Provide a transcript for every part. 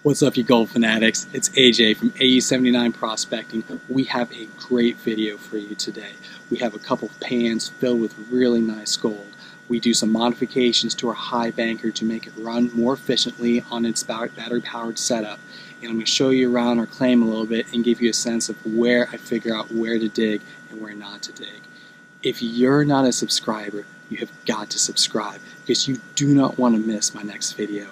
What's up, you gold fanatics? It's AJ from AU79 Prospecting. We have a great video for you today. We have a couple of pans filled with really nice gold. We do some modifications to our high banker to make it run more efficiently on its battery-powered setup. And I'm going to show you around our claim a little bit and give you a sense of where I figure out where to dig and where not to dig. If you're not a subscriber, you have got to subscribe because you do not want to miss my next video.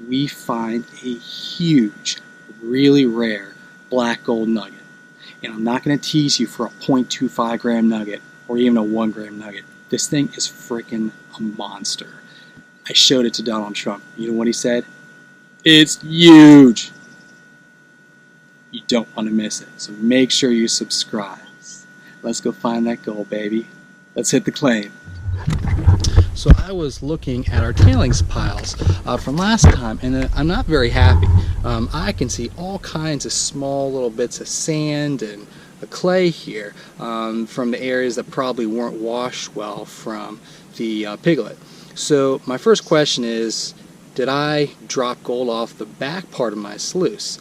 We find a huge, really rare black gold nugget. And I'm not going to tease you for a 0.25 gram nugget or even a 1 gram nugget. This thing is freaking a monster. I showed it to Donald Trump. You know what he said? It's huge. You don't want to miss it. So make sure you subscribe. Let's go find that gold, baby. Let's hit the claim. So I was looking at our tailings piles from last time, and I'm not very happy. I can see all kinds of small little bits of sand and clay here from the areas that probably weren't washed well from the piglet. So my first question is, did I drop gold off the back part of my sluice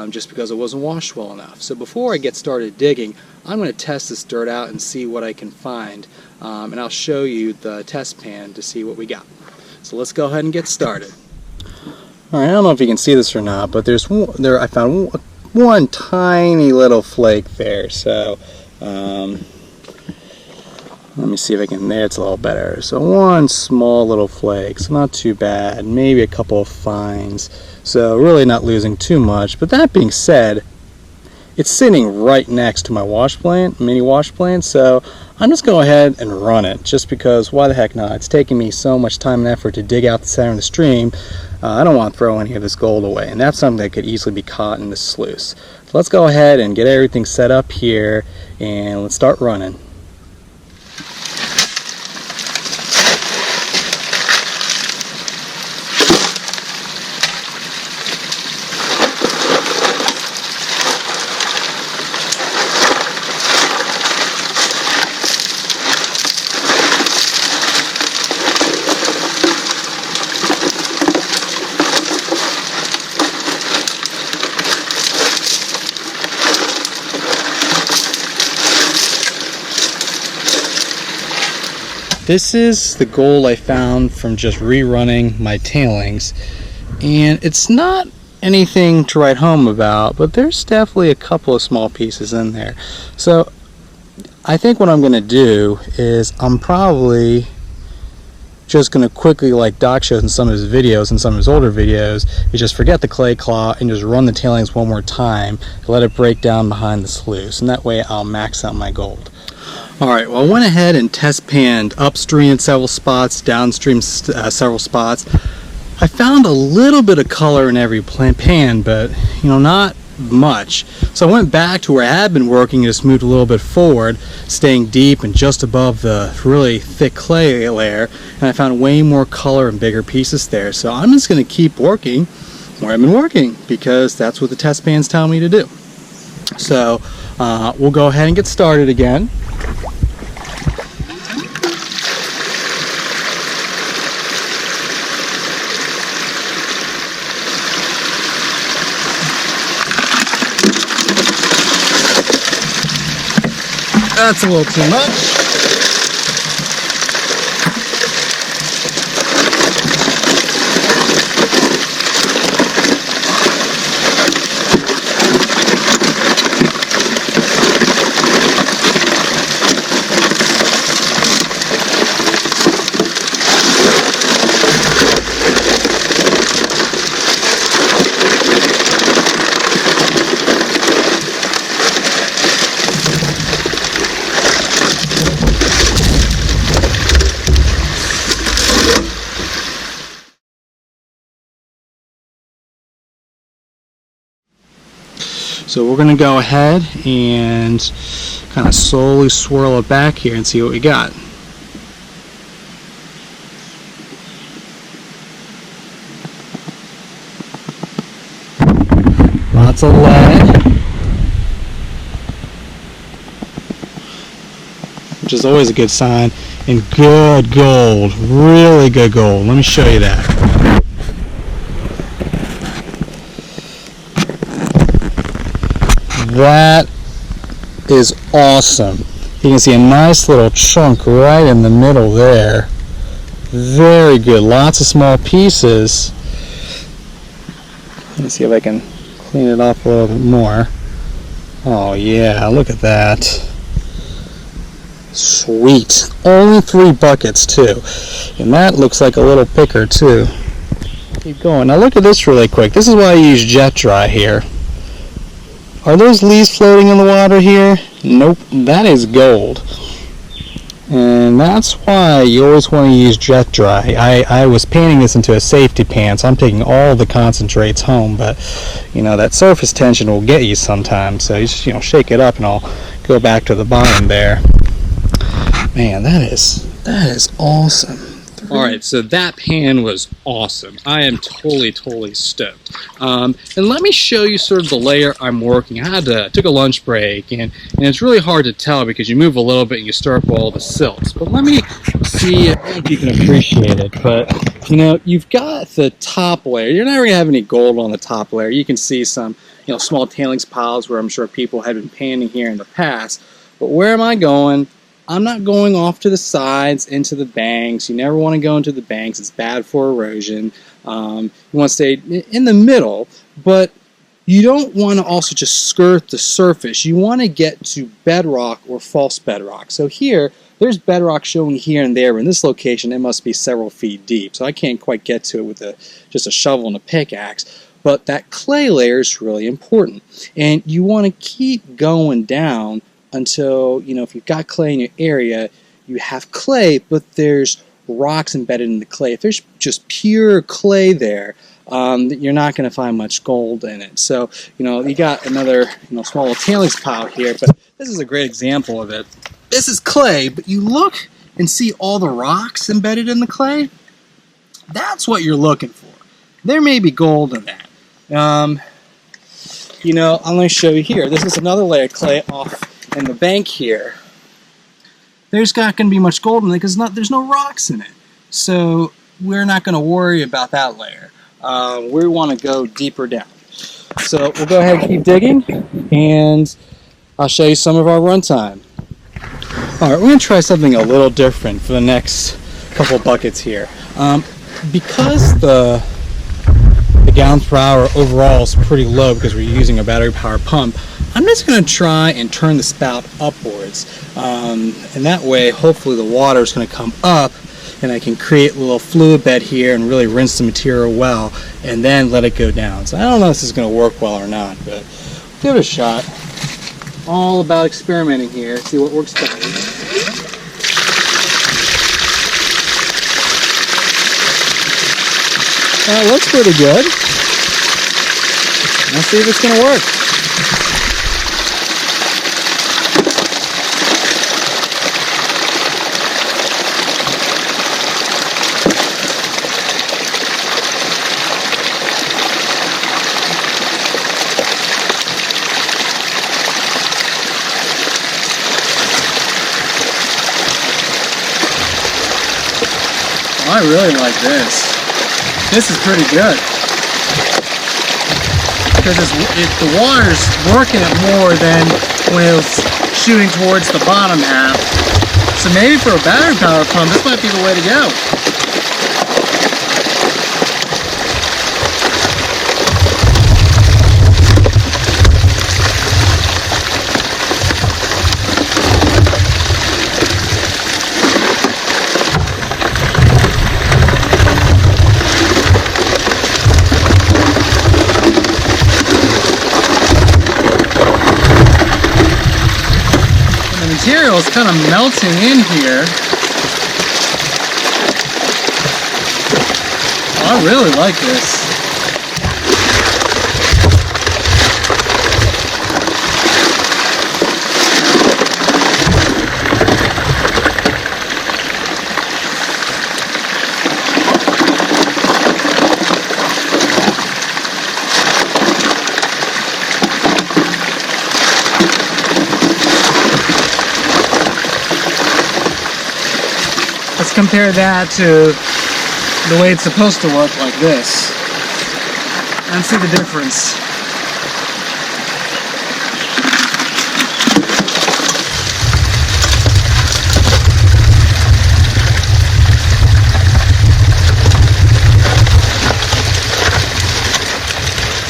just because it wasn't washed well enough? So before I get started digging, I'm going to test this dirt out and see what I can find. And I'll show you the test pan to see what we got. So let's go ahead and get started. Alright, I don't know if you can see this or not, but I found one tiny little flake there. So let me see if I can, there it's a little better. So one small little flake, so not too bad, maybe a couple of fines. So really not losing too much. But that being said, it's sitting right next to my wash plant, mini wash plant, so I'm just going to go ahead and run it, just because why the heck not? It's taking me so much time and effort to dig out the center of the stream. I don't want to throw any of this gold away, and that's something that could easily be caught in the sluice. So let's go ahead and get everything set up here, and let's start running. This is the gold I found from just rerunning my tailings, and it's not anything to write home about, but there's definitely a couple of small pieces in there. So I think what I'm going to do is I'm probably just going to quickly, like Doc shows in some of his videos and some of his older videos, is just forget the clay claw and just run the tailings one more time to let it break down behind the sluice, and that way I'll max out my gold. Alright, well, I went ahead and test panned upstream at several spots, downstream several spots. I found a little bit of color in every pan, but not much. So I went back to where I had been working and just moved a little bit forward, staying deep and just above the really thick clay layer, and I found way more color and bigger pieces there. So I'm just going to keep working where I've been working, because that's what the test pans tell me to do. So we'll go ahead and get started again. That's a little too much. So we're going to go ahead and kind of slowly swirl it back here and see what we got. Lots of lead, which is always a good sign, and good gold, really good gold. Let me show you that. That is awesome. You can see a nice little chunk right in the middle there. Very good. Lots of small pieces. Let me see if I can clean it up a little bit more. Oh yeah, look at that. Sweet. Only 3 buckets too. And that looks like a little picker too. Keep going. Now look at this really quick. This is why I use jet dry here. Are those leaves floating in the water here? Nope. That is gold. And that's why you always want to use jet dry. I was panning this into a safety pan, so I'm taking all the concentrates home, but you know, that surface tension will get you sometimes, so you just, you know, shake it up and I'll go back to the bottom there. Man, that is awesome. Alright, so that pan was awesome. I am totally stoked. And let me show you sort of the layer I'm working. I took a lunch break, and it's really hard to tell because you move a little bit and you start with all the silts. But let me see if you can appreciate it. But, you know, you've got the top layer. You're never going to have any gold on the top layer. You can see some, you know, small tailings piles where I'm sure people have been panning here in the past. But where am I going? I'm not going off to the sides into the banks. You never want to go into the banks. It's bad for erosion. You want to stay in the middle, but you don't want to also just skirt the surface. You want to get to bedrock or false bedrock. So here, there's bedrock showing here and there. In this location, it must be several feet deep. So I can't quite get to it with just a shovel and a pickaxe. But that clay layer is really important. And you want to keep going down until, you know, if you've got clay in your area, you have clay, but there's rocks embedded in the clay. If there's just pure clay there, you're not going to find much gold in it. So, you know, you got another, you know, small tailings pile here, but this is a great example of it. This is clay, but you look and see all the rocks embedded in the clay. That's what you're looking for. There may be gold in that. You know, I'm going to show you here. This is another layer of clay off in the bank here. There's not going to be much gold in it because there's no rocks in it. So we're not going to worry about that layer. We want to go deeper down. So we'll go ahead and keep digging, and I'll show you some of our runtime. Alright, we're going to try something a little different for the next couple buckets here. Because the gallons per hour overall is pretty low because we're using a battery powered pump, I'm just going to try and turn the spout upwards, and that way hopefully the water is going to come up and I can create a little fluid bed here and really rinse the material well and then let it go down. So I don't know if this is going to work well or not, but give it a shot. All about experimenting here, see what works better. That looks pretty good. Let's see if it's going to work. I really like this. This is pretty good. Because the water's working it more than when it was shooting towards the bottom half. So maybe for a battery power pump, this might be the way to go. Material is kind of melting in here. Oh, I really like this. Let's compare that to the way it's supposed to work, like this, and see the difference.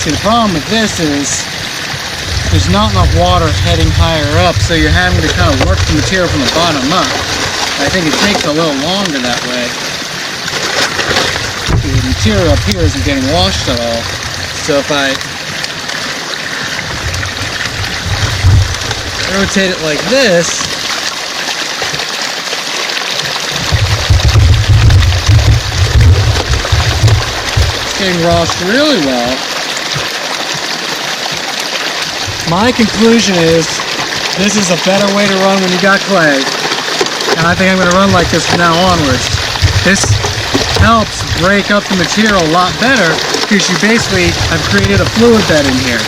See, the problem with this is there's not enough water heading higher up, so you're having to kind of work the material from the bottom up. I think it takes a little longer that way. The material up here isn't getting washed at all. So if I rotate it like this, it's getting washed really well. My conclusion is this is a better way to run when you got clay, and I think I'm going to run like this from now onwards. This helps break up the material a lot better because you basically have created a fluid bed in here.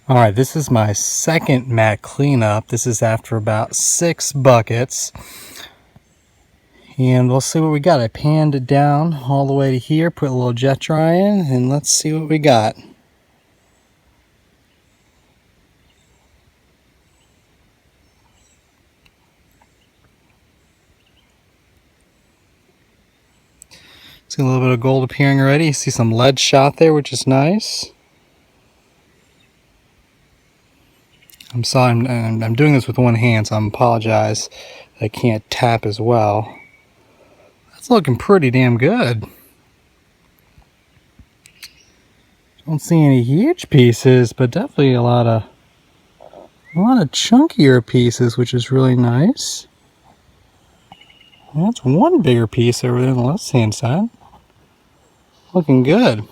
Alright, this is my second mat cleanup. This is after about 6 buckets. And we'll see what we got. I panned it down all the way to here, put a little jet dry in, and let's see what we got. See a little bit of gold appearing already. You see some lead shot there, which is nice. I'm sorry, I'm doing this with one hand, so I apologize. I can't tap as well. That's looking pretty damn good. Don't see any huge pieces, but definitely a lot of chunkier pieces, which is really nice. That's one bigger piece over there on the left hand side. Looking good.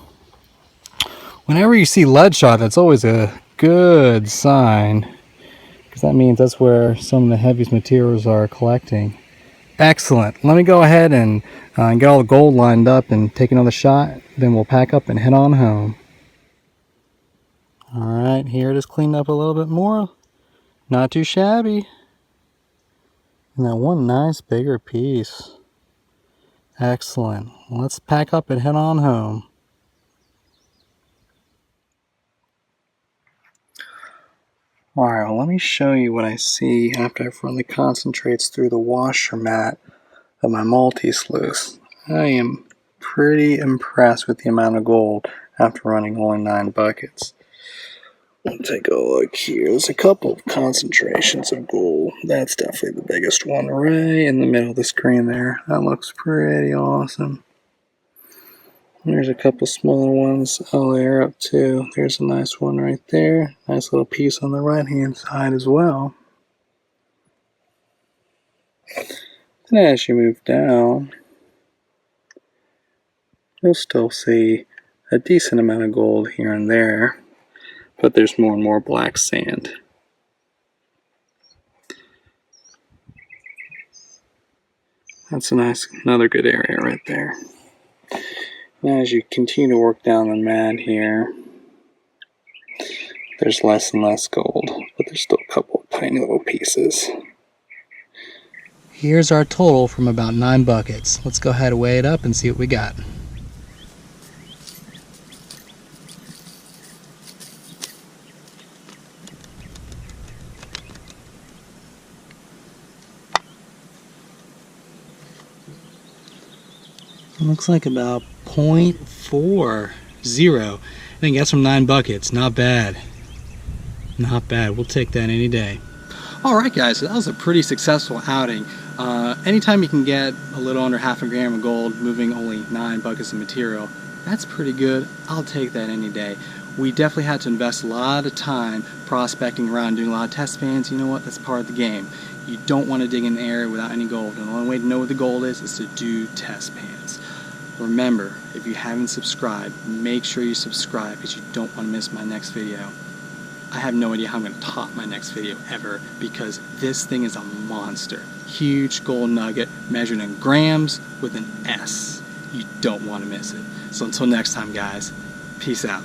Whenever you see lead shot, that's always a good sign, because that means that's where some of the heaviest materials are collecting. Excellent. Let me go ahead and get all the gold lined up and take another shot. Then we'll pack up and head on home. Alright, here it is cleaned up a little bit more. Not too shabby. And that one nice bigger piece. Excellent. Let's pack up and head on home. Alright, well, let me show you what I see after I've run the concentrates through the washer mat of my multi-sluice. I am pretty impressed with the amount of gold after running only 9 buckets. We'll take a look here. There's a couple of concentrations of gold. That's definitely the biggest one right in the middle of the screen there. That looks pretty awesome. There's a couple smaller ones I'll layer up too. There's a nice one right there. Nice little piece on the right hand side as well. And as you move down, you'll still see a decent amount of gold here and there, but there's more and more black sand. That's a nice, another good area right there. Now as you continue to work down the mat here, there's less and less gold, but there's still a couple of tiny little pieces. Here's our total from about 9 buckets. Let's go ahead and weigh it up and see what we got. It looks like about 0.40. I think that's from 9 buckets. Not bad. Not bad. We'll take that any day. Alright guys, so that was a pretty successful outing. Anytime you can get a little under half a gram of gold moving only 9 buckets of material, that's pretty good. I'll take that any day. We definitely had to invest a lot of time prospecting around, doing a lot of test pans. You know what? That's part of the game. You don't want to dig in an area without any gold, and the only way to know what the gold is to do test pans. Remember, if you haven't subscribed, make sure you subscribe because you don't want to miss my next video. I have no idea how I'm going to top my next video ever because this thing is a monster. Huge gold nugget measured in grams with an S. You don't want to miss it. So until next time guys, peace out.